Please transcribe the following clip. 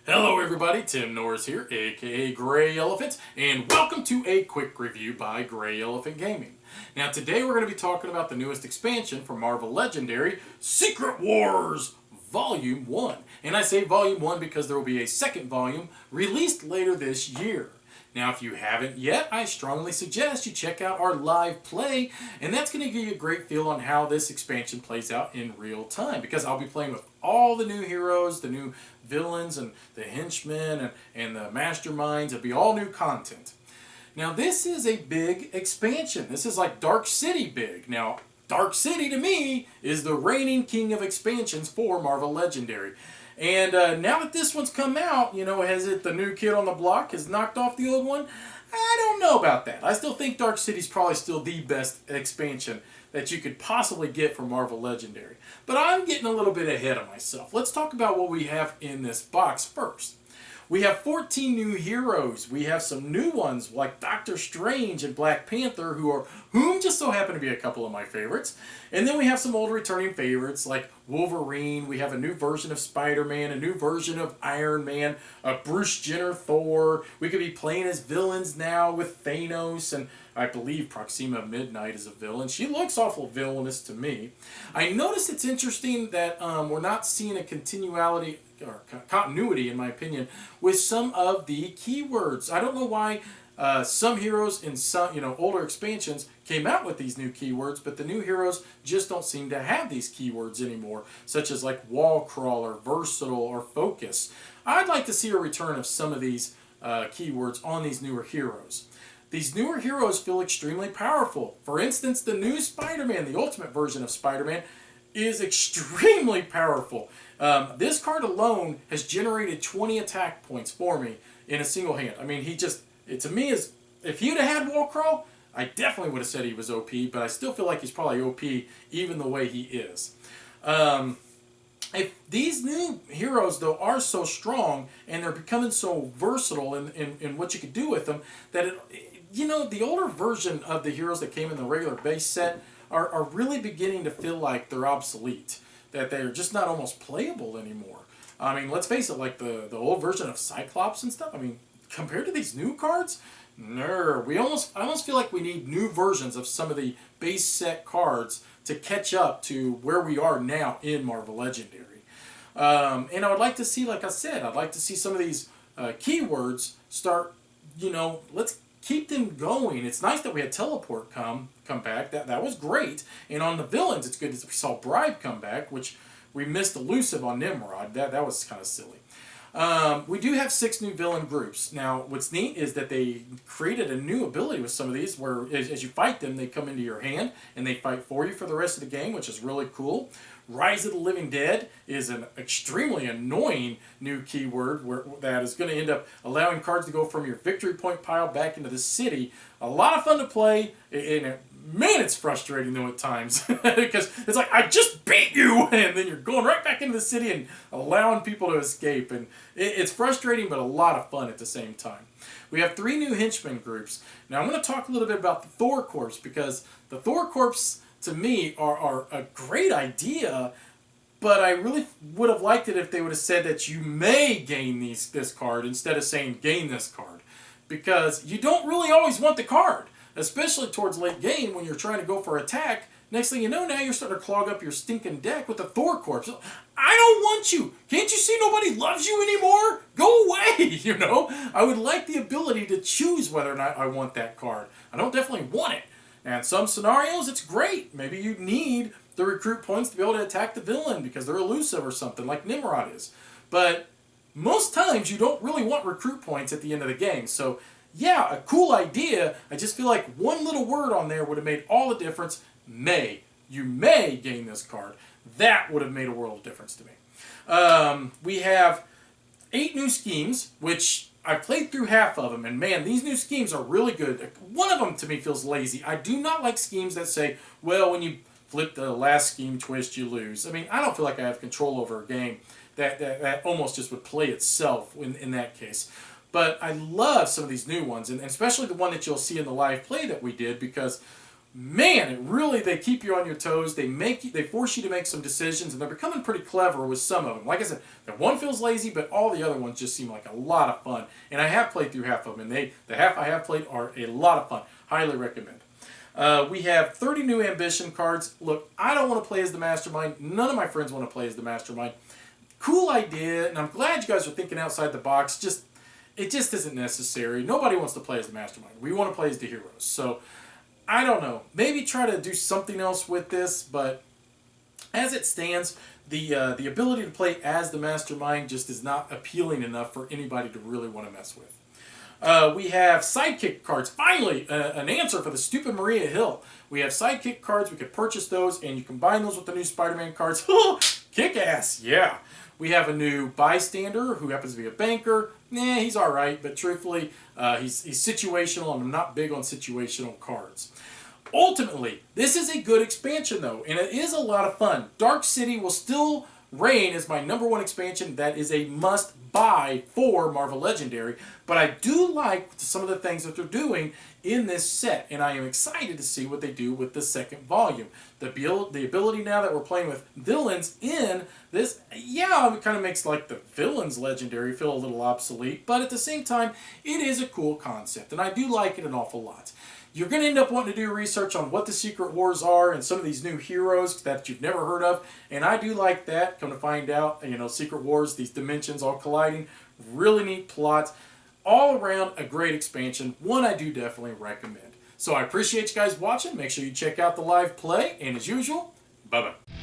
Hello everybody, Tim Norris here, aka GreyElephant, and welcome to a quick review by GreyElephant Gaming. Now today we're going to be talking about the newest expansion for Marvel Legendary, Secret Wars Volume 1. And I say Volume 1 because there will be a second volume released later this year. Now, if you haven't yet, I strongly suggest you check out our live play, and that's going to give you a great feel on how this expansion plays out in real time, because I'll be playing with all the new heroes, the new villains, and the henchmen, and the masterminds. It'll be all new content. Now, this is a big expansion. This is like Dark City big. Now, Dark City, to me, is the reigning king of expansions for Marvel Legendary. And now that this one's come out, has it the new kid on the block has knocked off the old one? I don't know about that. I still think Dark City's probably still the best expansion that you could possibly get for Marvel Legendary. But I'm getting a little bit ahead of myself. Let's talk about what we have in this box first. We have 14 new heroes. We have some new ones like Doctor Strange and Black Panther, whom just so happen to be a couple of my favorites. And then we have some old returning favorites like Wolverine. We have a new version of Spider-Man, a new version of Iron Man, Bruce Jenner Thor. We could be playing as villains now with Thanos, and I believe Proxima Midnight is a villain. She looks awful villainous to me. I noticed it's interesting that we're not seeing a continuality or continuity, in my opinion, with some of the keywords. I don't know why some heroes in some older expansions came out with these new keywords, but the new heroes just don't seem to have these keywords anymore, such as like wall crawler, versatile, or focus. I'd like to see a return of some of these keywords on these newer heroes. These newer heroes feel extremely powerful. For instance, the new Spider-Man, the ultimate version of Spider-Man, is extremely powerful. This card alone has generated 20 attack points for me in a single hand. I mean, to me, if he'd have had wall crawl, I definitely would have said he was OP, but I still feel like he's probably OP even the way he is. If these new heroes, though, are so strong and they're becoming so versatile in what you could do with them, that the older version of the heroes that came in the regular base set are really beginning to feel like they're obsolete, that they're just not almost playable anymore. I mean, let's face it, like the old version of Cyclops and stuff, I mean, compared to these new cards, no, I almost feel like we need new versions of some of the base set cards to catch up to where we are now in Marvel Legendary. And I would like to see, like I said, I'd like to see some of these keywords start, let's keep them going. It's nice that we had Teleport come back. That was great. And on the villains, it's good that we saw Bribe come back, which we missed Elusive on Nimrod. That was kind of silly. We do have 6 new villain groups. Now, what's neat is that they created a new ability with some of these where as you fight them, they come into your hand and they fight for you for the rest of the game, which is really cool. Rise of the Living Dead is an extremely annoying new keyword that is going to end up allowing cards to go from your victory point pile back into the city. A lot of fun to play, and man, it's frustrating though at times because it's like, I just beat you, and then you're going right back into the city and allowing people to escape, and it's frustrating but a lot of fun at the same time. We have 3 new henchmen groups. Now I'm going to talk a little bit about the Thor Corps, because the Thor Corps to me are a great idea, but I really would have liked it if they would have said that you may gain this card instead of saying gain this card, because you don't really always want the card, especially towards late game when you're trying to go for attack. Next thing you know, now you're starting to clog up your stinking deck with the Thor Corps. I don't want you. Can't you see nobody loves you anymore? Go away, I would like the ability to choose whether or not I want that card. I don't definitely want it. And in some scenarios, it's great. Maybe you need the recruit points to be able to attack the villain because they're elusive or something, like Nimrod is. But most times, you don't really want recruit points at the end of the game. So, yeah, a cool idea. I just feel like one little word on there would have made all the difference. May. You may gain this card. That would have made a world of difference to me. We have 8 new schemes, which I played through half of them, and man, these new schemes are really good. One of them, to me, feels lazy. I do not like schemes that say, well, when you flip the last scheme twist, you lose. I mean, I don't feel like I have control over a game that almost just would play itself in that case. But I love some of these new ones, and especially the one that you'll see in the live play that we did, because man, they keep you on your toes. They force you to make some decisions, and they're becoming pretty clever with some of them. Like I said, that one feels lazy, but all the other ones just seem like a lot of fun. And I have played through half of them, and the half I have played are a lot of fun. Highly recommend. We have 30 new ambition cards. Look, I don't want to play as the mastermind. None of my friends want to play as the mastermind. Cool idea, and I'm glad you guys are thinking outside the box. It just isn't necessary. Nobody wants to play as the mastermind. We want to play as the heroes. So, I don't know. Maybe try to do something else with this, but as it stands, the ability to play as the mastermind just is not appealing enough for anybody to really want to mess with. We have sidekick cards. Finally, an answer for the stupid Maria Hill. We have sidekick cards. We could purchase those, and you combine those with the new Spider-Man cards. Kick ass, yeah. We have a new bystander who happens to be a banker. He's all right, but truthfully, he's situational, and I'm not big on situational cards. Ultimately, this is a good expansion, though, and it is a lot of fun. Dark City will still reign as my #1 expansion. That is a must-buy for Marvel Legendary, but I do like some of the things that they're doing in this set, and I am excited to see what they do with the second volume. The ability now that we're playing with villains in this, yeah, it kind of makes like the villains Legendary feel a little obsolete, but at the same time, it is a cool concept, and I do like it an awful lot. You're going to end up wanting to do research on what the Secret Wars are and some of these new heroes that you've never heard of. And I do like that. Come to find out, Secret Wars, these dimensions all colliding. Really neat plot. All around a great expansion. One I do definitely recommend. So I appreciate you guys watching. Make sure you check out the live play. And as usual, bye-bye.